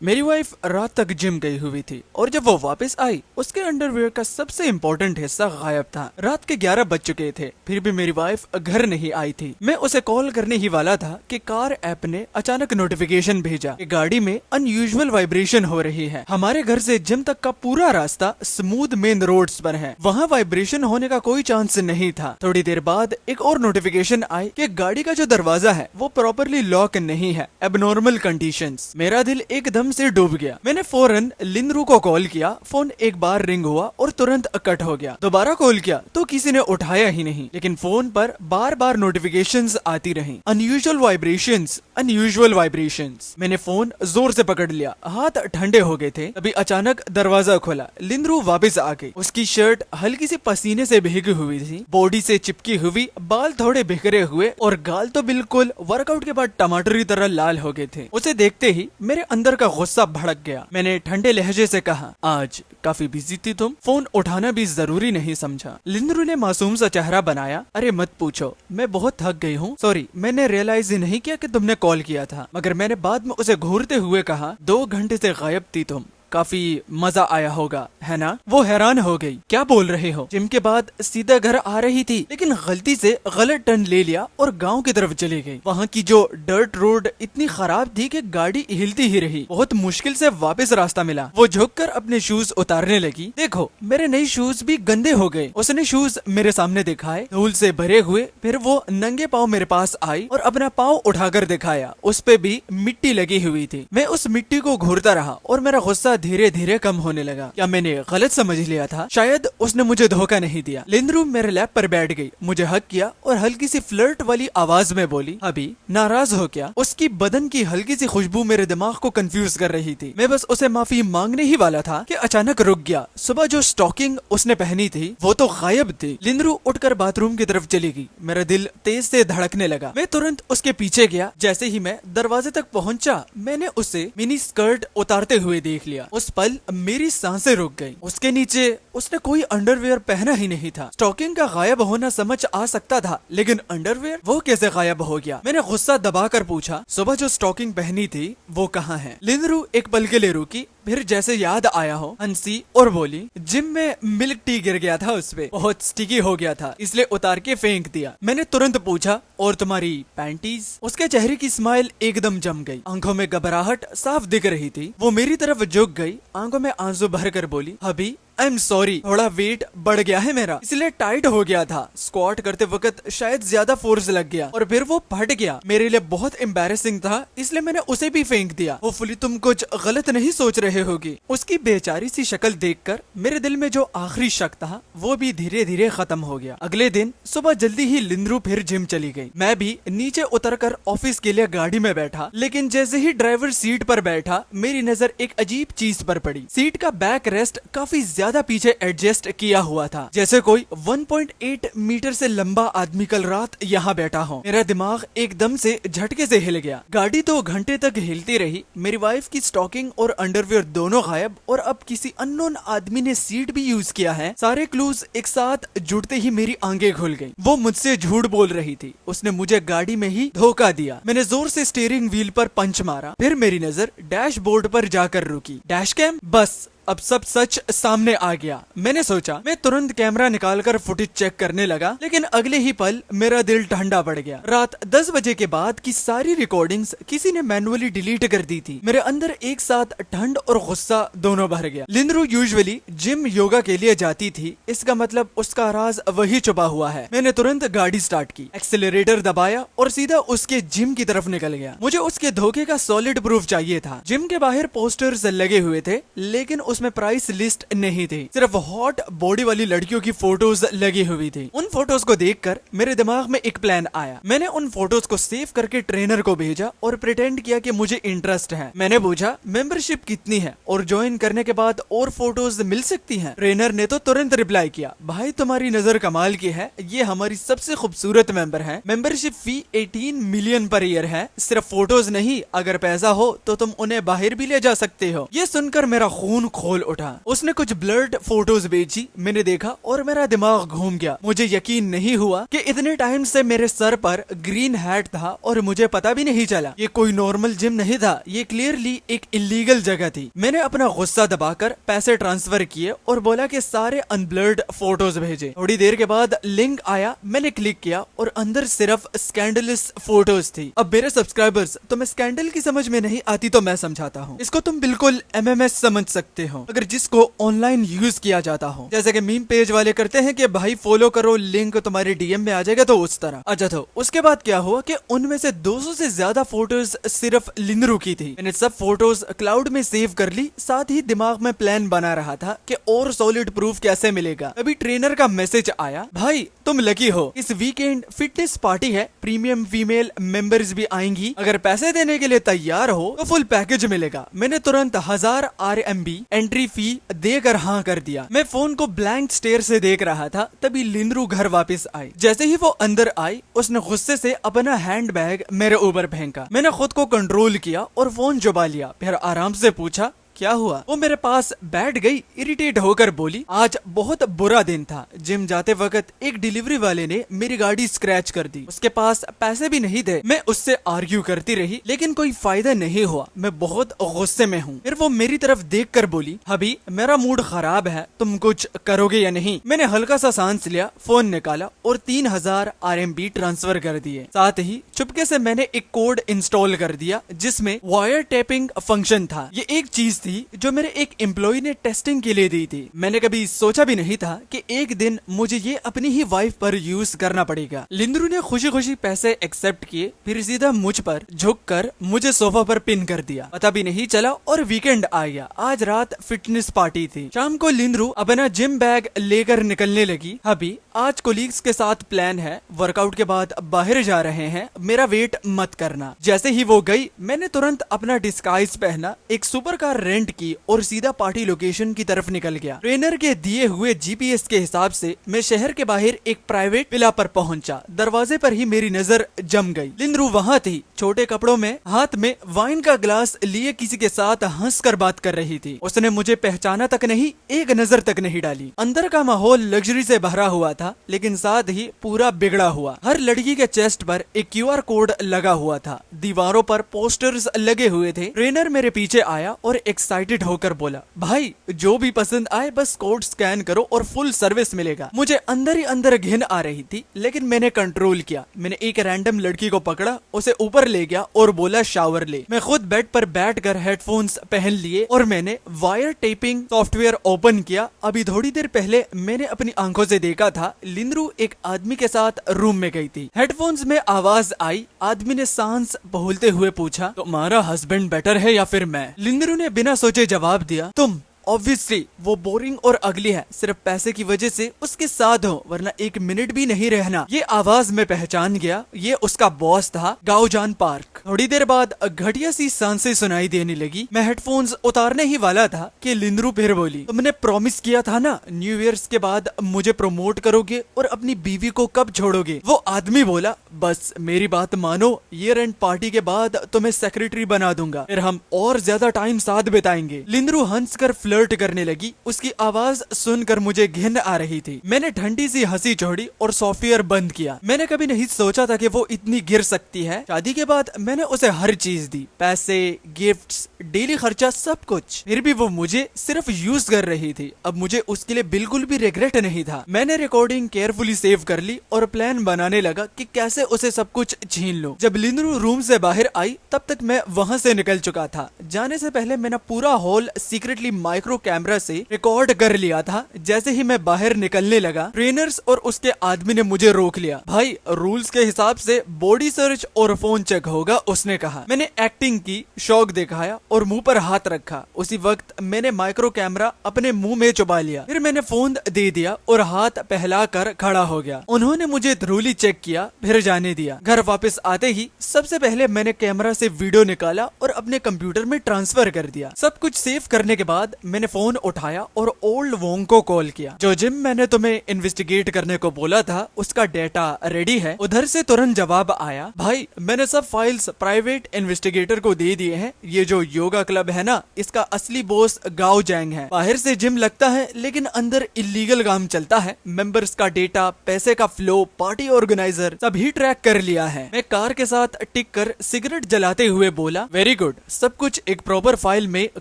मेरी वाइफ रात तक जिम गई हुई थी और जब वो वापस आई उसके अंडरवियर का सबसे इम्पोर्टेंट हिस्सा गायब था। रात के 11 बज चुके थे, फिर भी मेरी वाइफ घर नहीं आई थी। मैं उसे कॉल करने ही वाला था कि कार ऐप ने अचानक नोटिफिकेशन भेजा कि गाड़ी में अनयूजुअल वाइब्रेशन हो रही है। हमारे घर से जिम तक का पूरा रास्ता स्मूथ मेन रोड्स पर है, वहाँ वाइब्रेशन होने का कोई चांस नहीं था। थोड़ी देर बाद एक और नोटिफिकेशन आई कि गाड़ी का जो दरवाजा है वो प्रॉपरली लॉक नहीं है, एबनॉर्मल कंडीशंस। मेरा दिल एकदम से डूब गया। मैंने फौरन लिंद्रू को कॉल किया। फोन एक बार रिंग हुआ और तुरंत कट हो गया। दोबारा कॉल किया तो किसी ने उठाया ही नहीं, लेकिन फोन पर बार बार नोटिफिकेशंस आती रहीं, अनयूजुअल वाइब्रेशंस, अनयूजुअल वाइब्रेशंस। मैंने फोन जोर से पकड़ लिया, हाथ ठंडे हो गए थे। तभी अचानक दरवाजा खुला, लिंद्रू वापस आ गई। उसकी शर्ट हल्की सी पसीने से भीगी हुई थी, बॉडी से चिपकी हुई, बाल थोड़े बिखरे हुए और गाल तो बिल्कुल वर्कआउट के बाद टमाटर की तरह लाल हो गए थे। उसे देखते ही मेरे अंदर का गुस्सा भड़क गया। मैंने ठंडे लहजे से कहा, आज काफी बिजी थी तुम, फोन उठाना भी जरूरी नहीं समझा। लिंद्रू ने मासूम सा चेहरा बनाया, अरे मत पूछो, मैं बहुत थक गई हूँ, सॉरी, मैंने रियलाइज ही नहीं किया कि तुमने कॉल किया था। मगर मैंने बाद में उसे घूरते हुए कहा, 2 घंटे से गायब थी तुम, काफी मजा आया होगा, है ना? वो हैरान हो गई, क्या बोल रहे हो? जिम के बाद सीधा घर आ रही थी, लेकिन गलती से गलत टर्न ले लिया और गांव की तरफ चली गई। वहाँ की जो डर्ट रोड इतनी खराब थी कि गाड़ी हिलती ही रही। बहुत मुश्किल से वापस रास्ता मिला। वो झुककर अपने शूज उतारने लगी। देखो, मेरे नए शूज भी गंदे हो गए। उसने शूज मेरे सामने दिखाए, धूल से भरे हुए। फिर वो नंगे पाँव मेरे पास आई और अपना पाँव उठाकर दिखाया। उस पे भी मिट्टी लगी हुई थी। मैं उस मिट्टी को घूरता रहा और मेरा गुस्सा धीरे धीरे कम होने लगा। क्या मैंने गलत समझ लिया था? शायद उसने मुझे धोखा नहीं दिया। लिंद्रू मेरे लैप पर बैठ गई, मुझे हक किया और हल्की सी फ्लर्ट वाली आवाज में बोली, अभी नाराज हो क्या? उसकी बदन की हल्की सी खुशबू मेरे दिमाग को कंफ्यूज कर रही थी। मैं बस उसे माफी मांगने ही वाला था कि अचानक रुक गया। सुबह जो स्टॉकिंग उसने पहनी थी वो तो गायब थी। लिंद्रू उठकर बाथरूम की तरफ चली गई। मेरा दिल तेज से धड़कने लगा। मैं तुरंत उसके पीछे गया। जैसे ही मैं दरवाजे तक पहुंचा, मैंने उसे मिनी स्कर्ट उतारते हुए देख लिया। उस पल मेरी सांसें रुक गई। उसके नीचे उसने कोई अंडरवियर पहना ही नहीं था। स्टॉकिंग का गायब होना समझ आ सकता था, लेकिन अंडरवियर वो कैसे गायब हो गया? मैंने गुस्सा दबाकर पूछा, सुबह जो स्टॉकिंग पहनी थी वो कहाँ है? लिंद्रू एक पल के लिए रुकी, फिर जैसे याद आया हो हंसी और बोली, जिम में मिल्क टी गिर गया था, उस पे बहुत स्टिकी हो गया था, इसलिए उतार के फेंक दिया। मैंने तुरंत पूछा, और तुम्हारी पैंटीज? उसके चेहरे की स्माइल एकदम जम गई, आंखों में घबराहट साफ दिख रही थी। वो मेरी तरफ झुक गई, आंखों में आंसू भर कर बोली, अभी आई एम सॉरी, थोड़ा वेट बढ़ गया है मेरा, इसलिए टाइट हो गया था। स्क्वाट करते वक्त शायद ज्यादा फोर्स लग गया और फिर वो फट गया। मेरे लिए बहुत एम्बैरेसिंग था, इसलिए मैंने उसे भी फेंक दिया। होपफुली तुम कुछ गलत नहीं सोच रहे होगी। उसकी बेचारी सी शक्ल देखकर मेरे दिल में जो आखिरी शक था वो भी धीरे धीरे खत्म हो गया। अगले दिन सुबह जल्दी ही लिंद्रू फिर जिम चली गई। मैं भी नीचे उतरकर ऑफिस के लिए गाड़ी में बैठा, लेकिन जैसे ही ड्राइवर सीट पर बैठा, मेरी नजर एक अजीब चीज पर पड़ी। सीट का बैक रेस्ट काफी ज्यादा पीछे एडजस्ट किया हुआ था, जैसे कोई 1.8 मीटर से लंबा आदमी कल रात यहाँ बैठा हो। मेरा दिमाग एकदम से झटके से हिल गया। गाड़ी 2 घंटे तक हिलती रही। मेरी वाइफ की स्टॉकिंग और अंडरवियर दोनों गायब, और अब किसी अननोन आदमी ने सीट भी यूज किया है। सारे क्लूज एक साथ जुड़ते ही मेरी आंखें खुल गई। वो मुझसे झूठ बोल रही थी, उसने मुझे गाड़ी में ही धोखा दिया। मैंने जोर से स्टीयरिंग व्हील पर पंच मारा, फिर मेरी नजर डैशबोर्ड पर जाकर रुकी। डैश कैम, बस अब सब सच सामने आ गया। मैंने सोचा, मैं तुरंत कैमरा निकालकर फुटेज चेक करने लगा, लेकिन अगले ही पल मेरा दिल ठंडा पड़ गया। रात 10 बजे के बाद की सारी रिकॉर्डिंग्स किसी ने मैन्युअली डिलीट कर दी थी। मेरे अंदर एक साथ ठंड और गुस्सा दोनों भर गया। लिंद्रू यूजुअली जिम योगा के लिए जाती थी, इसका मतलब उसका राज वही छुपा हुआ है। मैंने तुरंत गाड़ी स्टार्ट की, एक्सेलरेटर दबाया और सीधा उसके जिम की तरफ निकल गया। मुझे उसके धोखे का सॉलिड प्रूफ चाहिए था। जिम के बाहर पोस्टर्स लगे हुए थे, लेकिन उसमें प्राइस लिस्ट नहीं थी, सिर्फ हॉट बॉडी वाली लड़कियों की फोटोज लगी हुई थी। उन फोटोज को देखकर मेरे दिमाग में एक प्लान आया। मैंने उन फोटोज को सेव करके ट्रेनर को भेजा और प्रिटेंड किया कि मुझे इंटरेस्ट है। मैंने पूछा, मेंबरशिप कितनी है और ज्वाइन करने के बाद और फोटोज मिल सकती हैं? ट्रेनर ने तो तुरंत रिप्लाई किया, भाई तुम्हारी नजर कमाल की है, ये हमारी सबसे खूबसूरत मेंबर है। Membership fee 18 million per year है। सिर्फ फोटोज नहीं, अगर पैसा हो तो तुम उन्हें बाहर भी ले जा सकते हो। ये सुनकर मेरा खून खोल उठा। उसने कुछ ब्लर्ड फोटोज भेजी, मैंने देखा और मेरा दिमाग घूम गया। मुझे यकीन नहीं हुआ कि इतने टाइम से मेरे सर पर ग्रीन हैट था और मुझे पता भी नहीं चला। ये कोई नॉर्मल जिम नहीं था, ये क्लियरली एक इलीगल जगह थी। मैंने अपना गुस्सा दबाकर पैसे ट्रांसफर किए और बोला कि सारे अनब्लर्ड फोटोज भेजे। थोड़ी देर के बाद लिंक आया, मैंने क्लिक किया और अंदर सिर्फ स्कैंडलस फोटोज थी। अब मेरे सब्सक्राइबर्स, तुम्हें स्कैंडल की समझ में नहीं आती तो मैं समझाता हूँ। इसको तुम बिल्कुल MMS समझ सकते हो अगर जिसको ऑनलाइन यूज किया जाता हो, जैसे कि मीम पेज वाले करते हैं कि भाई फॉलो करो, लिंक तुम्हारे DM में आ जाएगा, तो उस तरह। अच्छा, तो उसके बाद क्या हुआ कि उनमें से 200 से ज्यादा फोटोज सिर्फ लिंदरू की थी। मैंने सब फोटोज क्लाउड में सेव कर ली, साथ ही दिमाग में प्लान बना रहा था कि और सॉलिड प्रूफ कैसे मिलेगा। अभी ट्रेनर का मैसेज आया, भाई तुम लकी हो, इस वीकेंड फिटनेस पार्टी है, प्रीमियम फीमेल मेंबर्स भी आएंगी, अगर पैसे देने के लिए तैयार हो तो फुल पैकेज मिलेगा। मैंने तुरंत 1000 RMB एंट्री फी देकर हाँ कर दिया। मैं फोन को ब्लैंक स्टेयर से देख रहा था, तभी लिंदरू घर वापस आई। जैसे ही वो अंदर आई, उसने गुस्से से अपना हैंड बैग मेरे ऊपर फेंका। मैंने खुद को कंट्रोल किया और फोन जुबा लिया, फिर आराम से पूछा क्या हुआ। वो मेरे पास बैठ गई, इरिटेट होकर बोली, आज बहुत बुरा दिन था। जिम जाते वक्त एक डिलीवरी वाले ने मेरी गाड़ी स्क्रैच कर दी, उसके पास पैसे भी नहीं थे। मैं उससे आर्ग्यू करती रही लेकिन कोई फायदा नहीं हुआ, मैं बहुत गुस्से में हूँ। फिर वो मेरी तरफ देखकर बोली, अभी मेरा मूड खराब है, तुम कुछ करोगे या नहीं। मैंने हल्का सा सांस लिया, फोन निकाला और 3000 RMB ट्रांसफर कर दिए। साथ ही चुपके से मैंने एक कोड इंस्टॉल कर दिया जिसमें वायर टेपिंग फंक्शन था। ये एक चीज थी जो मेरे एक एम्प्लॉय ने टेस्टिंग के लिए दी थी। मैंने कभी सोचा भी नहीं था कि एक दिन मुझे ये अपनी ही वाइफ पर यूज करना पड़ेगा। लिंदरू ने खुशी खुशी पैसे एक्सेप्ट किए, फिर सीधा मुझ पर झुककर मुझे सोफा पर पिन कर दिया। पता भी नहीं चला और वीकेंड आ गया। आज रात फिटनेस पार्टी थी। शाम को लिंदरू अपना जिम बैग लेकर निकलने लगी। अभी आज कोलीग्स के साथ प्लान है, वर्कआउट के बाद बाहर जा रहे हैं, मेरा वेट मत करना। जैसे ही वो गई, मैंने तुरंत अपना डिस्गाइज पहना, एक सुपर कार रेंट की और सीधा पार्टी लोकेशन की तरफ निकल गया। ट्रेनर के दिए हुए GPS के हिसाब से मैं शहर के बाहर एक प्राइवेट विला पर पहुंचा। दरवाजे पर ही मेरी नजर जम गई। लिंदरू वहां थी, छोटे कपड़ों में, हाथ में वाइन का ग्लास लिए किसी के साथ हंसकर बात कर रही थी। उसने मुझे पहचाना तक नहीं, एक नजर तक नहीं डाली। अंदर का माहौल लग्जरी से भरा हुआ था लेकिन साथ ही पूरा बिगड़ा हुआ। हर लड़की के चेस्ट पर एक QR कोड लगा हुआ था, दीवारों पर पोस्टर्स लगे हुए थे। ट्रेनर मेरे पीछे आया और एक्साइटेड होकर बोला, भाई जो भी पसंद आए बस कोड स्कैन करो और फुल सर्विस मिलेगा। मुझे अंदर ही अंदर घिन आ रही थी लेकिन मैंने कंट्रोल किया। मैंने एक रैंडम लड़की को पकड़ा, उसे ऊपर ले गया और बोला शावर ले। मैं खुद बेड पर बैठकर हेडफोन्स पहन लिए और मैंने वायर टेपिंग सॉफ्टवेयर ओपन किया। अभी थोड़ी देर पहले मैंने अपनी आंखों से देखा था लिंदरू एक आदमी के साथ रूम में गई थी। हेडफोन्स में आवाज आई, आदमी ने सांस बहुलते हुए पूछा, तुम्हारा हस्बैंड बेटर है या फिर मैं? लिंदरू ने बिना सोचे जवाब दिया, तुम। ऑब्वियसली वो बोरिंग और अगली है, सिर्फ पैसे की वजह से उसके साथ हो, वरना एक मिनट भी नहीं रहना। ये आवाज में पहचान गया, ये उसका बॉस था, गाओजान पार्क। थोड़ी देर बाद घटिया सी सांसें सुनाई देने लगी। मैं हेडफोन्स उतारने ही वाला था कि लिंदरू फिर बोली, तुमने प्रॉमिस किया था ना न्यू ईयर्स के बाद मुझे प्रमोट करोगे और अपनी बीवी को कब छोड़ोगे? वो आदमी बोला, बस मेरी बात मानो, ईयर एंड पार्टी के बाद तुम्हें सेक्रेटरी बना दूंगा, फिर हम और ज्यादा टाइम साथ बिताएंगे। लिंदरू हंसकर फ्लर्ट करने लगी। उसकी आवाज सुनकर मुझे घिन आ रही थी। मैंने ठंडी सी हंसी छोड़ी और सॉफ्टवेयर बंद किया। मैंने कभी नहीं सोचा था कि वो इतनी गिर सकती है। शादी के बाद मैंने उसे हर चीज दी, पैसे, गिफ्ट्स, डेली खर्चा, सब कुछ। फिर भी वो मुझे सिर्फ यूज कर रही थी। अब मुझे उसके लिए बिल्कुल भी रिग्रेट नहीं था। मैंने रिकॉर्डिंग केयरफुली सेव कर ली और प्लान बनाने लगा कि कैसे उसे सब कुछ छीन लो। जब लिंदरू रूम से बाहर आई तब तक मैं वहां से निकल चुका था। जाने से पहले मैंने पूरा हॉल सीक्रेटली माइक्रो कैमरा से रिकॉर्ड कर लिया था। जैसे ही मैं बाहर निकलने लगा, ट्रेनर्स और उसके आदमी ने मुझे रोक लिया। भाई रूल्स के हिसाब से बॉडी सर्च और फोन चेक होगा, उसने कहा। मैंने एक्टिंग की, शौक दिखाया और मुंह पर हाथ रखा। उसी वक्त मैंने माइक्रो कैमरा अपने मुंह में चुबा लिया। फिर मैंने फोन दे दिया और हाथ फैलाकर खड़ा हो गया। उन्होंने मुझे थ्रूली चेक किया, फिर जाने दिया। घर वापस आते ही सबसे पहले मैंने कैमरा से वीडियो निकाला और अपने कंप्यूटर में ट्रांसफर कर दिया। सब कुछ सेव करने के बाद मैंने फोन उठाया और ओल्ड वोंग को कॉल किया। जो जिम मैंने तुम्हें इन्वेस्टिगेट करने को बोला था उसका डेटा रेडी है। उधर से तुरंत जवाब आया, भाई मैंने सब फाइल्स प्राइवेट इन्वेस्टिगेटर को दे दिए हैं। ये जो योगा क्लब है ना, इसका असली बॉस गाओ जैंग है। बाहर से जिम लगता है लेकिन अंदर इलीगल काम चलता है। मेंबर्स का डेटा, पैसे का फ्लो, पार्टी ऑर्गेनाइजर सभी ट्रैक कर लिया है। मैं कार के साथ टिक कर सिगरेट जलाते हुए बोला, वेरी गुड, सब कुछ एक प्रॉपर फाइल में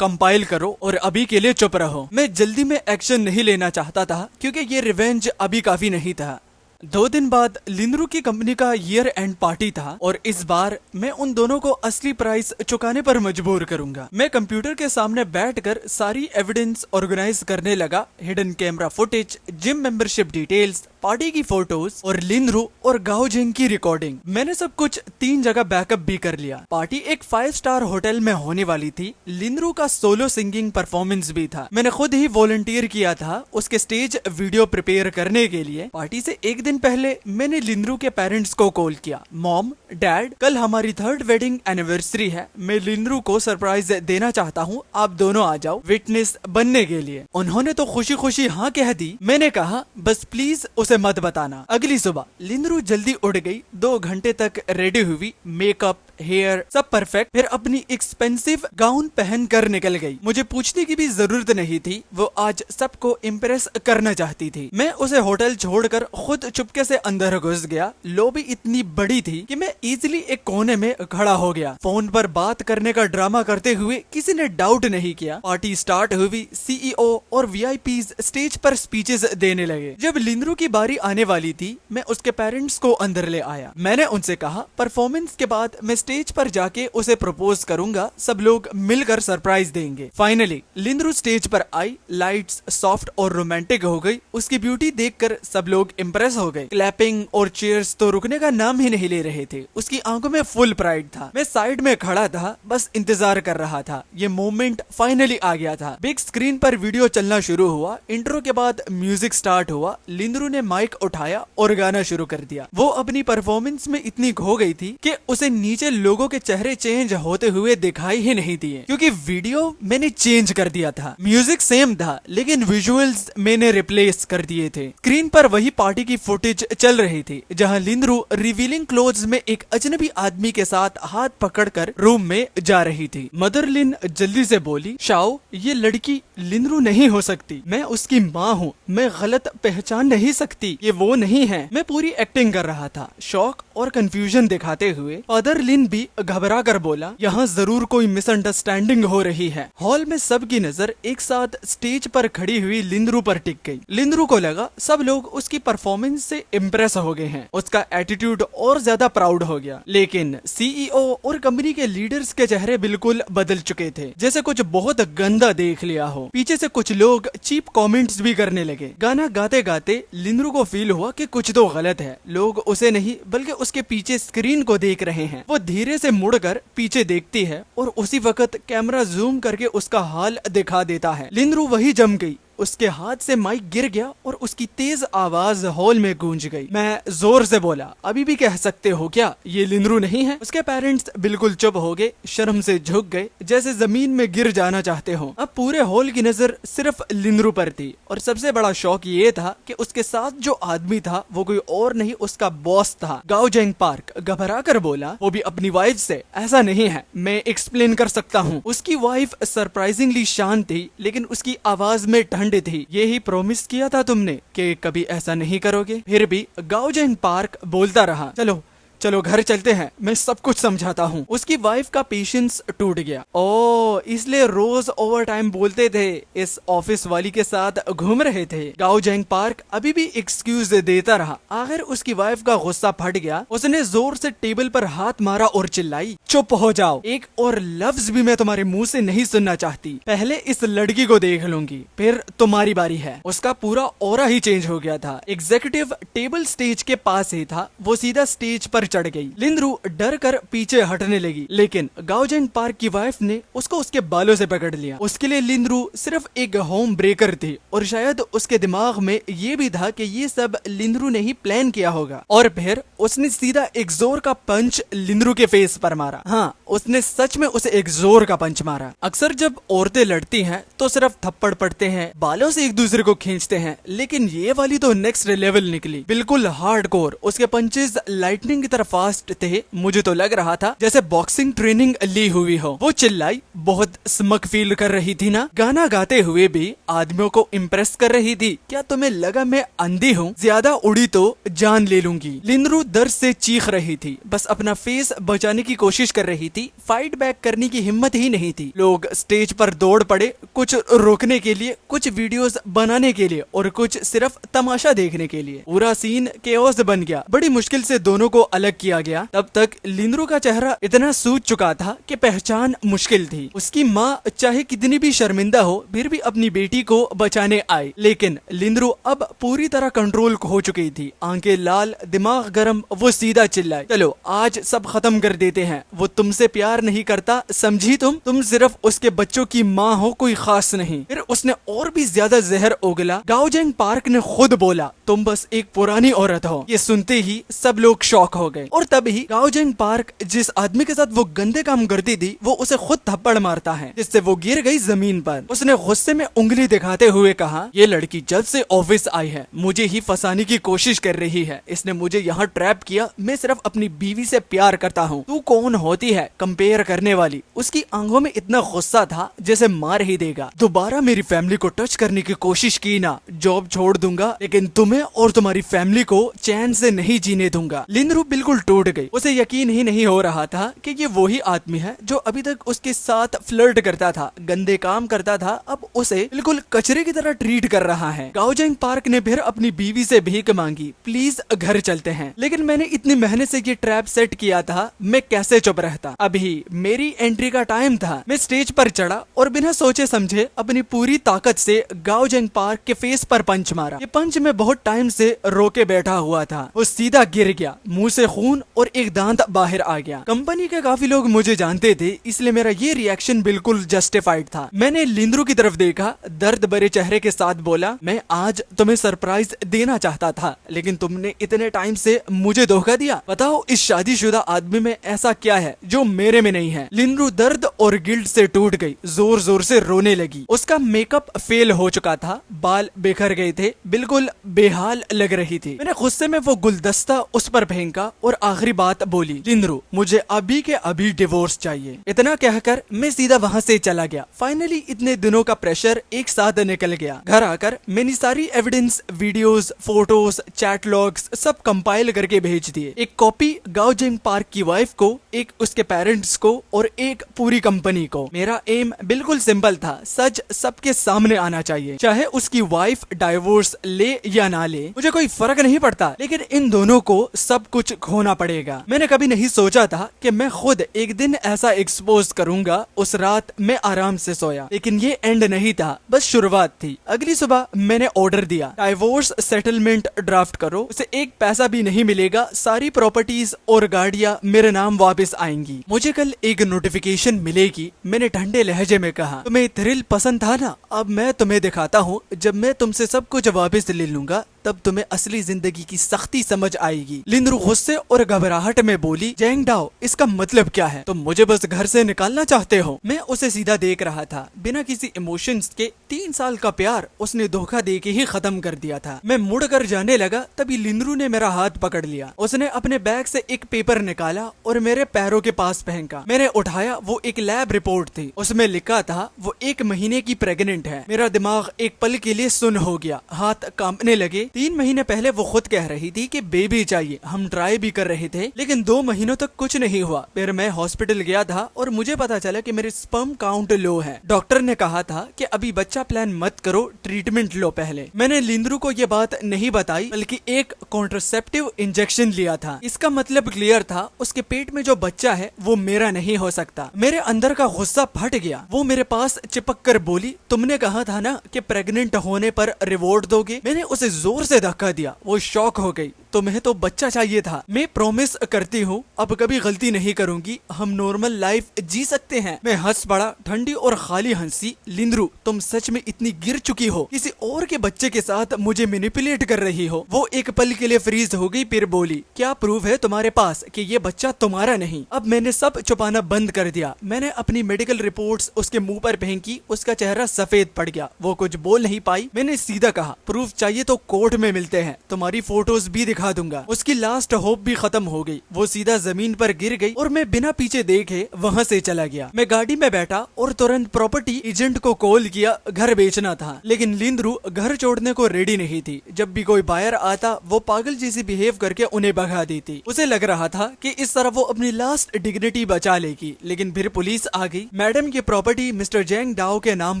कंपाइल करो और अभी के लिए चुप रहो। मैं जल्दी में एक्शन नहीं लेना चाहता था क्योंकि ये रिवेंज अभी काफी नहीं था। 2 दिन बाद लिनरू की कंपनी का ईयर एंड पार्टी था और इस बार मैं उन दोनों को असली प्राइस चुकाने पर मजबूर करूंगा। मैं कंप्यूटर के सामने बैठकर सारी एविडेंस ऑर्गेनाइज करने लगा। Hidden camera footage, gym membership details, party की फोटोज और लिनरू और गाओ जिंग की रिकॉर्डिंग। मैंने सब कुछ 3 जगह बैकअप भी कर लिया। पार्टी एक 5 स्टार होटल में होने वाली थी। लिनरू का सोलो सिंगिंग परफॉर्मेंस भी था। मैंने खुद ही वॉलंटियर किया था उसके स्टेज वीडियो प्रिपेयर करने के लिए। पार्टी से एक दिन पहले मैंने लिनरू के पेरेंट्स को कॉल किया, मॉम, डैड, कल हमारी 3rd वेडिंग एनिवर्सरी है। मैं लिनरू को सरप्राइज देना चाहता हूँ, आप दोनों आ जाओ विटनेस बनने के लिए। उन्होंने तो खुशी खुशी हाँ कह दी। मैंने कहा बस प्लीज उसे मत बताना। अगली सुबह लिनरू जल्दी उठ गई। 2 घंटे तक रेडी हुई, मेकअप, हेयर सब परफेक्ट। फिर अपनी एक्सपेंसिव गाउन पहन कर निकल गई। मुझे पूछने की भी जरूरत नहीं थी, वो आज सबको इम्प्रेस करना चाहती थी। मैं उसे होटल छोड़कर खुद चुपके से अंदर घुस गया। लॉबी इतनी बड़ी थी कि मैं इजीली एक कोने में खड़ा हो गया। फोन पर बात करने का ड्रामा करते हुए किसी ने डाउट नहीं किया। पार्टी स्टार्ट हुई। सीईओ और वीआईपीज स्टेज पर स्पीचेस देने लगे। जब लिनरू की बारी आने वाली थी, मैं उसके पेरेंट्स को अंदर ले आया। मैंने उनसे कहा, परफॉर्मेंस के बाद मैं स्टेज पर जाके उसे प्रपोज करूंगा, सब लोग मिलकर सरप्राइज देंगे। फाइनली लिनरू स्टेज पर आई। लाइट्स सॉफ्ट और रोमांटिक हो गई। उसकी ब्यूटी देखकर सब लोग इम्प्रेस हो गए। क्लैपिंग और चीयर्स तो रुकने का नाम ही नहीं ले रहे थे। उसकी आंखों में फुल प्राइड था। मैं साइड में खड़ा था, बस इंतजार कर रहा था। ये मोमेंट फाइनली आ गया था। बिग स्क्रीन पर वीडियो चलना शुरू हुआ। इंट्रो के बाद म्यूजिक स्टार्ट हुआ। लिनरू ने माइक उठाया और गाना शुरू कर दिया। वो अपनी परफॉर्मेंस में इतनी खो गई थी कि उसे नीचे लोगों के चेहरे चेंज होते हुए दिखाई ही नहीं दिए, क्योंकि वीडियो मैंने चेंज कर दिया था। म्यूजिक सेम था लेकिन विजुअल्स मैंने रिप्लेस कर दिए थे। स्क्रीन पर वही पार्टी की फुटेज चल रही थी जहां लिनरू रिवीलिंग क्लोथ्स में एक अजनबी आदमी के साथ हाथ पकड़कर रूम में जा रही थी। मदर लिन जल्दी से बोली, शाओ, ये लड़की लिनरू नहीं हो सकती। मैं उसकी माँ हूँ, मैं गलत पहचान नहीं सकती, ये वो नहीं है। मैं पूरी एक्टिंग कर रहा था, शॉक और कंफ्यूजन दिखाते हुए। फादर लिन भी घबरा कर बोला, यहाँ जरूर कोई मिसअंडरस्टैंडिंग हो रही है। हॉल में सबकी नजर एक साथ स्टेज पर खड़ी हुई लिनरू पर टिक गई। लिनरू को लगा सब लोग उसकी परफॉर्मेंस से इम्प्रेस हो गए हैं। उसका एटीट्यूड और ज्यादा प्राउड हो गया। लेकिन सीईओ और कंपनी के लीडर्स के चेहरे बिल्कुल बदल चुके थे, जैसे कुछ बहुत गंदा देख लिया हो। पीछे से कुछ लोग चीप कमेंट्स भी करने लगे। गाना गाते गाते लिनरू को फील हुआ कि कुछ तो गलत है। लोग उसे नहीं बल्कि उसके पीछे स्क्रीन को देख रहे हैं। वो धीरे से मुड़कर पीछे देखती है और उसी वक्त कैमरा जूम करके उसका हाल दिखा देता है। लिनरू वही जम गई। उसके हाथ से माइक गिर गया और उसकी तेज आवाज हॉल में गूंज गई। मैं जोर से बोला, अभी भी कह सकते हो क्या ये लिनरू नहीं है? उसके पेरेंट्स बिल्कुल चुप हो गए, शर्म से झुक गए, जैसे जमीन में गिर जाना चाहते हो। अब पूरे हॉल की नजर सिर्फ लिनरू पर थी और सबसे बड़ा शौक ये था कि उसके साथ जो आदमी था वो कोई और नहीं, उसका बॉस था। गाओ जेंग पार्क घबरा कर बोला, वो भी अपनी वाइफ से। ऐसा नहीं है, मैं एक्सप्लेन कर सकता हूँ। उसकी वाइफ सरप्राइजिंगली शांत थी लेकिन उसकी आवाज में ठंड थी। यही प्रॉमिस किया था तुमने कि कभी ऐसा नहीं करोगे। फिर भी गाओ जेंग पार्क बोलता रहा, चलो चलो घर चलते हैं, मैं सब कुछ समझाता हूँ। उसकी वाइफ का पेशेंस टूट गया। ओ, इसलिए रोज ओवर टाइम बोलते थे, इस ऑफिस वाली के साथ घूम रहे थे। गाओ जेंग पार्क अभी भी एक्सक्यूज देता रहा। आखिर उसकी वाइफ का गुस्सा फट गया। उसने जोर से टेबल पर हाथ मारा और चिल्लाई, चुप हो जाओ, एक और लफ्ज भी मैं तुम्हारे मुंह से नहीं सुनना चाहती। पहले इस लड़की को देख लूंगी, फिर तुम्हारी बारी है। उसका पूरा ऑरा ही चेंज हो गया था। एग्जीक्यूटिव टेबल स्टेज के पास ही था। वो सीधा स्टेज पर चढ़ गई। लिंद्रू डर कर पीछे हटने लगी, लेकिन गाओ जेंग पार्क की वाइफ ने उसको उसके बालों से पकड़ लिया। उसके लिए लिंद्रू सिर्फ एक होम ब्रेकर थी और शायद उसके दिमाग में ये भी था कि ये सब लिंद्रू ने ही प्लान किया होगा। और फिर उसने सीधा एक जोर का पंच लिंद्रू के फेस पर मारा। हाँ, उसने सच में उसे एक जोर का पंच मारा। अक्सर जब औरतें लड़ती हैं तो सिर्फ थप्पड़ पड़ते हैं, बालों से एक दूसरे को खींचते हैं, लेकिन ये वाली तो नेक्स्ट लेवल निकली, बिल्कुल हार्डकोर। उसके पंचेस लाइटनिंग की तरह फास्ट थे। मुझे तो लग रहा था जैसे बॉक्सिंग ट्रेनिंग ली हुई हो। वो चिल्लाई, बहुत स्मग फील कर रही थी ना, गाना गाते हुए भी आदमियों को इम्प्रेस कर रही थी। क्या तुम्हें लगा मैं अंधी हूँ? ज्यादा उड़ी तो जान ले लूंगी। लिंद्रू दर्द से चीख रही थी, बस अपना फेस बचाने की कोशिश कर रही थी, फाइट बैक करने की हिम्मत ही नहीं थी। लोग स्टेज पर दौड़ पड़े, कुछ रोकने के लिए, कुछ वीडियोस बनाने के लिए और कुछ सिर्फ तमाशा देखने के लिए। पूरा सीन केओस बन गया। बड़ी मुश्किल से दोनों को अलग किया गया। तब तक लिंद्रू का चेहरा इतना सूज चुका था कि पहचान मुश्किल थी। उसकी माँ चाहे कितनी भी शर्मिंदा हो फिर भी अपनी बेटी को बचाने आई, लेकिन लिंद्रू अब पूरी तरह कंट्रोल हो चुकी थी। आंखें लाल, दिमाग गर्म। वो सीधा चिल्लाई, चलो आज सब खत्म कर देते हैं। वो तुमसे प्यार नहीं करता, समझी तुम सिर्फ उसके बच्चों की माँ हो, कोई खास नहीं। फिर उसने और भी ज्यादा जहर उगला। गाओ जेंग पार्क ने खुद बोला, तुम बस एक पुरानी औरत हो। ये सुनते ही सब लोग शॉक हो गए। और तभी गाओ जेंग पार्क जिस आदमी के साथ वो गंदे काम करती थी वो उसे खुद थप्पड़ मारता है, जिससे वो गिर गई जमीन पर। उसने गुस्से में उंगली दिखाते हुए कहा, ये लड़की जब से ऑफिस आई है मुझे ही फंसाने की कोशिश कर रही है। इसने मुझे यहाँ ट्रैप किया। मैं सिर्फ अपनी बीवी से प्यार करता हूँ। तू कौन होती है कंपेयर करने वाली? उसकी आंखों में इतना गुस्सा था जैसे मार ही देगा। दोबारा मेरी फैमिली को टच करने की कोशिश की ना, जॉब छोड़ दूंगा, लेकिन तुम्हें और तुम्हारी फैमिली को चैन से नहीं जीने दूंगा। लिंद्रू बिल्कुल टूट गई। उसे यकीन ही नहीं हो रहा था कि ये वही आदमी है जो अभी तक उसके साथ फ्लर्ट करता था, गंदे काम करता था, अब उसे बिल्कुल कचरे की तरह ट्रीट कर रहा है। गाओ जेंग पार्क ने फिर अपनी बीवी से भीख मांगी, प्लीज घर चलते हैं। लेकिन मैंने इतनी मेहनत से ये ट्रैप सेट किया था, मैं कैसे चुप रहता? अभी मेरी एंट्री का टाइम था। मैं स्टेज पर चढ़ा और बिना सोचे समझे अपनी पूरी ताकत से गाओ जेंग पार्क के फेस पर पंच मारा। ये पंच मैं बहुत टाइम से रोके बैठा हुआ था। वो सीधा गिर गया, मुंह से खून और एक दांत बाहर आ गया। कंपनी के काफी लोग मुझे जानते थे, इसलिए मेरा ये रिएक्शन बिल्कुल जस्टिफाइड था। मैंने लिंद्रू की तरफ देखा, दर्द भरे चेहरे के साथ बोला, मैं आज तुम्हें सरप्राइज देना चाहता था, लेकिन तुमने इतने टाइम से मुझे धोखा दिया। बताओ इस शादीशुदा आदमी में ऐसा क्या है जो मेरे में नहीं है? लिंद्रू दर्द और गिल्ट से टूट गई, जोर जोर से रोने लगी। उसका मेकअप फेल हो चुका था, बाल बिखर गए थे, बिल्कुल बेहाल लग रही थी। मैंने गुस्से में वो गुलदस्ता उस पर फेंका और आखिरी बात बोली, लिंद्रू मुझे अभी के अभी डिवोर्स चाहिए। इतना कहकर मैं सीधा वहाँ से चला गया। फाइनली इतने दिनों का प्रेशर एक साथ निकल गया। घर आकर मैंने सारी evidence, videos, photos, chat logs सब कंपाइल करके भेज दिए। एक कॉपी गाओ जेंग पार्क की वाइफ को, एक उसके पेरेंट्स को और एक पूरी कंपनी को। मेरा एम बिल्कुल सिंपल था, सच सबके सामने आना चाहिए, चाहे उसकी वाइफ डाइवोर्स ले या ना ले, मुझे कोई फर्क नहीं पड़ता, लेकिन इन दोनों को सब कुछ खोना पड़ेगा। मैंने कभी नहीं सोचा था कि मैं खुद एक दिन ऐसा एक्सपोज करूंगा। उस रात मैं आराम से सोया, लेकिन ये एंड नहीं था, बस शुरुआत थी। अगली सुबह मैंने ऑर्डर दिया, डाइवोर्स सेटलमेंट ड्राफ्ट करो, उसे एक पैसा भी नहीं मिलेगा, सारी प्रॉपर्टीज और गाड़ियां मेरे नाम वापस आएंगी। मुझे कल एक नोटिफिकेशन मिलेगी। मैंने ठंडे लहजे में कहा, तुम्हें थ्रिल पसंद था ना, अब मैं तुम्हें दिखाता हूँ। जब मैं तुमसे सब कुछ वापस ले लूंगा तब तुम्हें असली जिंदगी की सख्ती समझ आएगी। लिंद्रू गुस्से और घबराहट में बोली, जेंग डाओ इसका मतलब क्या है? तुम मुझे बस घर से निकालना चाहते हो? मैं उसे सीधा देख रहा था, बिना किसी इमोशंस के। 3 साल का प्यार उसने धोखा दे के ही खत्म कर दिया था। मैं मुड़कर जाने लगा, तभी लिंद्रू ने मेरा हाथ पकड़ लिया। उसने अपने बैग से एक पेपर निकाला और मेरे पैरों के पास फेंका। मैंने उठाया, वो एक लैब रिपोर्ट थी। उसमें लिखा था वो 1 महीने की प्रेग्नेंट है। मेरा दिमाग एक पल के लिए सुन्न हो गया, हाथ कांपने लगे। 3 महीने पहले वो खुद कह रही थी कि बेबी चाहिए, हम ट्राई भी कर रहे थे, लेकिन 2 महीनों तक कुछ नहीं हुआ। फिर मैं हॉस्पिटल गया था और मुझे पता चला कि मेरे स्पर्म काउंट लो है। डॉक्टर ने कहा था कि अभी बच्चा प्लान मत करो, ट्रीटमेंट लो पहले। मैंने लिंद्रू को ये बात नहीं बताई, बल्कि एक कॉन्ट्रासेप्टिव इंजेक्शन लिया था। इसका मतलब क्लियर था, उसके पेट में जो बच्चा है वो मेरा नहीं हो सकता। मेरे अंदर का गुस्सा फट गया। वो मेरे पास चिपक कर बोली, तुमने कहा था ना कि प्रेग्नेंट होने पर रिवॉर्ड दोगे। मैंने उसे जोर से धक्का दिया। वो शॉक हो गई। तुम्हें तो बच्चा चाहिए था। मैं प्रॉमिस करती हूँ अब कभी गलती नहीं करूंगी, हम नॉर्मल लाइफ जी सकते हैं। मैं हंस पड़ा, ठंडी और खाली हंसी। लिंद्रू, तुम सच में इतनी गिर चुकी हो, किसी और के बच्चे के साथ मुझे मैनिपुलेट कर रही हो। वो एक पल के लिए फ्रीज हो गई, फिर बोली, क्या प्रूफ है तुम्हारे पास कि ये बच्चा तुम्हारा नहीं? अब मैंने सब छुपाना बंद कर दिया। मैंने अपनी मेडिकल रिपोर्ट्स उसके मुंह पर फेंकी। उसका चेहरा सफेद पड़ गया, वो कुछ बोल नहीं पाई। मैंने सीधा कहा, प्रूफ चाहिए तो कोर्ट में मिलते हैं, तुम्हारी फोटोज भी दिखा दूंगा। उसकी लास्ट होप भी खत्म हो गई। वो सीधा जमीन पर गिर गई और मैं बिना पीछे देखे वहाँ से चला गया। मैं गाड़ी में बैठा और तुरंत प्रॉपर्टी एजेंट को कॉल किया। घर बेचना था, लेकिन लिंद्रू घर छोड़ने को रेडी नहीं थी। जब भी कोई बायर आता वो पागल जैसी बिहेव करके उन्हें भगा देती। उसे लग रहा था कि इस तरह वो अपनी लास्ट डिग्निटी बचा लेगी, लेकिन फिर पुलिस आ गई। मैडम की प्रॉपर्टी मिस्टर जेंग डाओ के नाम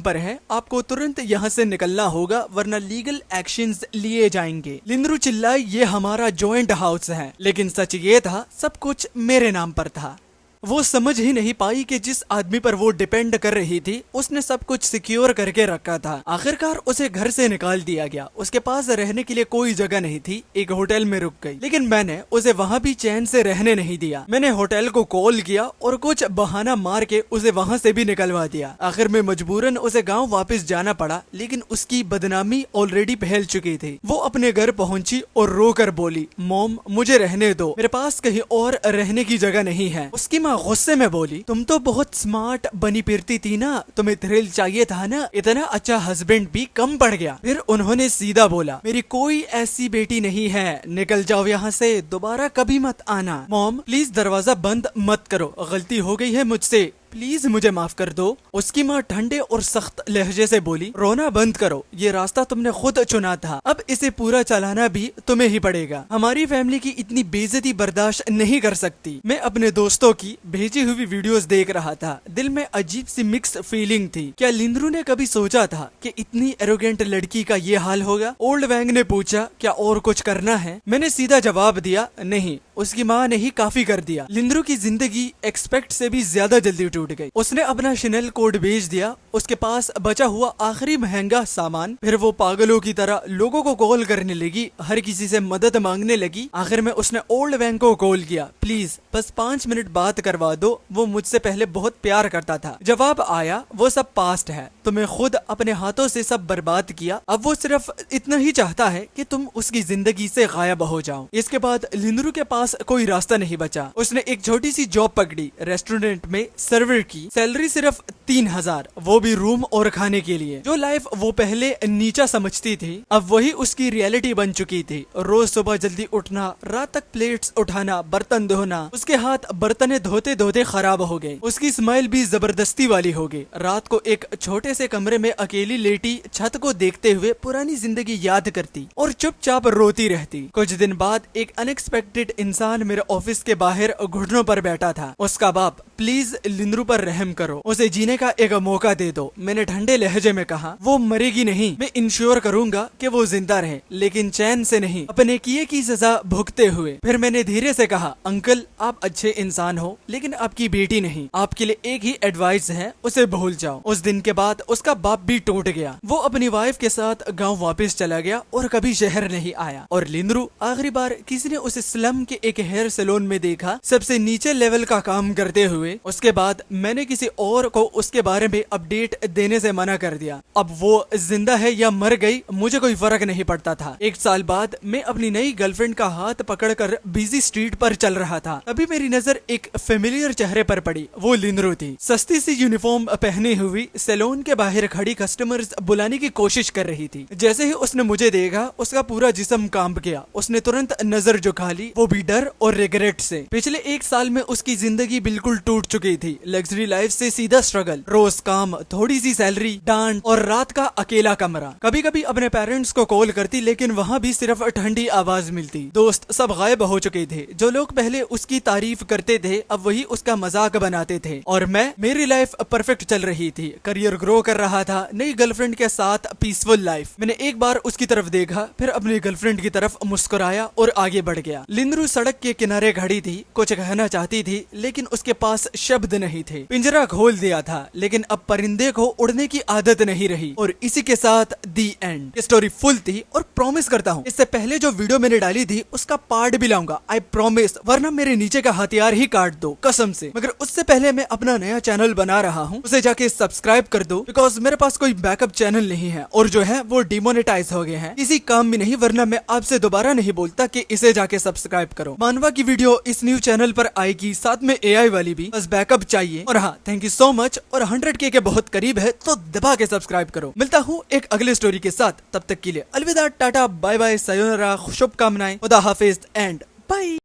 पर है, आपको तुरंत यहाँ से निकलना होगा वरना लीगल एक्शंस लिए जाएंगे। लिंद्रू चिल्लाई, ये हमारा जॉइंट हाउस है। लेकिन सच ये था सब कुछ मेरे नाम पर था। वो समझ ही नहीं पाई कि जिस आदमी पर वो डिपेंड कर रही थी उसने सब कुछ सिक्योर करके रखा था। आखिरकार उसे घर से निकाल दिया गया। उसके पास रहने के लिए कोई जगह नहीं थी। एक होटल में रुक गई, लेकिन मैंने उसे वहाँ भी चैन से रहने नहीं दिया। मैंने होटल को कॉल किया और कुछ बहाना मार के उसे वहाँ से भी निकलवा दिया। आखिर में मजबूरन उसे गाँव वापस जाना पड़ा, लेकिन उसकी बदनामी ऑलरेडी फैल चुकी थी। वो अपने घर पहुंची और रोकर बोली, मॉम मुझे रहने दो, मेरे पास कहीं और रहने की जगह नहीं है। उसकी माँ गुस्से में बोली, तुम तो बहुत स्मार्ट बनी फिरती थी ना, तुम्हें थ्रिल चाहिए था ना, इतना अच्छा हस्बैंड भी कम पड़ गया। फिर उन्होंने सीधा बोला, मेरी कोई ऐसी बेटी नहीं है, निकल जाओ यहाँ से, दोबारा कभी मत आना। मॉम प्लीज दरवाजा बंद मत करो, गलती हो गई है मुझसे, प्लीज मुझे माफ कर दो। उसकी माँ ठंडे और सख्त लहजे से बोली, रोना बंद करो, ये रास्ता तुमने खुद चुना था, अब इसे पूरा चलाना भी तुम्हें ही पड़ेगा। हमारी फैमिली की इतनी बेइज्जती बर्दाश्त नहीं कर सकती। मैं अपने दोस्तों की भेजी हुई वीडियोस देख रहा था, दिल में अजीब सी मिक्स फीलिंग थी। क्या लिंद्रू ने कभी सोचा था कि इतनी एरोगेंट लड़की का ये हाल होगा? ओल्ड वैंग ने पूछा, क्या और कुछ करना है? मैंने सीधा जवाब दिया, नहीं। उसकी माँ ने ही काफी कर दिया। लिंद्रू की जिंदगी एक्सपेक्ट से भी ज्यादा जल्दी टूट गई। उसने अपना शनेल कोड भेज दिया, उसके पास बचा हुआ आखिरी महंगा सामान। फिर वो पागलों की तरह लोगों को कॉल करने लगी, हर किसी से मदद मांगने लगी। आखिर में उसने ओल्ड वैंग को कॉल किया, प्लीज बस 5 मिनट बात करवा दो, वो मुझसे पहले बहुत प्यार करता था। जवाब आया, वो सब पास्ट है, तुम्हें खुद अपने हाथों से सब बर्बाद किया, अब वो सिर्फ इतना ही चाहता है कि तुम उसकी जिंदगी से गायब हो जाओ। इसके बाद लिंद्रू के पास कोई रास्ता नहीं बचा। उसने एक छोटी सी जॉब पकड़ी, रेस्टोरेंट में सर्वर की। सैलरी सिर्फ 3000, वो भी रूम और खाने के लिए। जो लाइफ वो पहले नीचा समझती थी अब वही उसकी रियलिटी बन चुकी थी। रोज सुबह जल्दी उठना, रात तक प्लेट्स उठाना, बर्तन धोना। उसके हाथ बर्तन धोते धोते खराब हो गए। उसकी स्माइल भी जबरदस्ती वाली हो गई। रात को एक छोटे से कमरे में अकेली लेटी छत को देखते हुए पुरानी जिंदगी याद करती और चुपचाप रोती रहती। कुछ दिन बाद एक अनएक्सपेक्टेड इंसान मेरे ऑफिस के बाहर घुटनों पर बैठा था। उसका बाप, प्लीज लिंद्रू पर रहम करो, उसे जीने का एक मौका दे दो। मैंने ठंडे लहजे में कहा, वो मरेगी नहीं, मैं इंश्योर करूंगा कि वो जिंदा रहे, लेकिन चैन से नहीं, अपने किए की सजा भुगते हुए। फिर मैंने धीरे से कहा, अंकल आप अच्छे इंसान हो, लेकिन आपकी बेटी नहीं। आपके लिए एक ही एडवाइस है, उसे भूल जाओ। उस दिन के बाद उसका बाप भी टूट गया। वो अपनी वाइफ के साथ गाँव वापस चला गया और कभी शहर नहीं आया। और लिंद्रू आखिरी बार किसी ने उसे स्लम के एक हेयर सैलून में देखा, सबसे नीचे लेवल का काम करते हुए। उसके बाद मैंने किसी और को उसके बारे में अपडेट देने से मना कर दिया। अब वो जिंदा है या मर गई मुझे कोई फर्क नहीं पड़ता था। 1 साल बाद मैं अपनी नई गर्लफ्रेंड का हाथ पकड़कर बिजी स्ट्रीट पर चल रहा था। तभी मेरी नजर एक फेमिलियर चेहरे पर पड़ी। वो लिंद्रू थी, सस्ती सी यूनिफॉर्म पहनी हुई, सैलून के बाहर खड़ी कस्टमर्स बुलाने की कोशिश कर रही थी। जैसे ही उसने मुझे देखा उसका पूरा जिस्म कांप गया। उसने तुरंत नजर झुका ली, वो भी डर और रिग्रेट से। पिछले 1 साल में उसकी जिंदगी बिल्कुल टूट चुकी थी। लग्जरी लाइफ से सीधा स्ट्रगल, रोज काम, थोड़ी सी सैलरी, डांट और रात का अकेला कमरा। कभी कभी अपने पेरेंट्स को कॉल करती, लेकिन वहाँ भी सिर्फ ठंडी आवाज मिलती। दोस्त सब गायब हो चुके थे। जो लोग पहले उसकी तारीफ करते थे अब वही उसका मजाक बनाते थे। और मेरी लाइफ परफेक्ट चल रही थी, करियर ग्रो कर रहा था नई गर्लफ्रेंड के साथ पीसफुल लाइफ। मैंने एक बार उसकी तरफ देखा, फिर अपनी गर्लफ्रेंड की तरफ मुस्कुराया और आगे बढ़ गया। लिंद्रू सड़क के किनारे खड़ी थी, कुछ कहना चाहती थी लेकिन उसके पास शब्द नहीं थे। पिंजरा खोल दिया था लेकिन अब परिंदे को उड़ने की आदत नहीं रही। और इसी के साथ दी एंड। ये स्टोरी फुल थी और प्रॉमिस करता हूँ इससे पहले जो वीडियो मैंने डाली थी उसका पार्ट भी लाऊंगा, आई प्रॉमिस, वरना मेरे नीचे का हथियार ही काट दो कसम से। मगर उससे पहले मैं अपना नया चैनल बना रहा हूँ, उसे जाके सब्सक्राइब कर दो, बिकॉज मेरे पास कोई बैकअप चैनल नहीं है और जो है वो डिमोनेटाइज हो गए हैं। किसी काम में नहीं, वरना मैं आपसे दोबारा नहीं बोलता कि इसे जाके सब्सक्राइब करो। मानवा की वीडियो इस न्यू चैनल पर आएगी, साथ में AI वाली भी, बस बैकअप चाहिए। और हाँ, थैंक यू सो मच। और 100K के बहुत करीब है तो दबा के सब्सक्राइब करो। मिलता हूँ एक अगले स्टोरी के साथ, तब तक के लिए अलविदा, टाटा, बाय बाय, सायोनारा, शुभकामनाएं, खुदा हाफिज एंड बाय।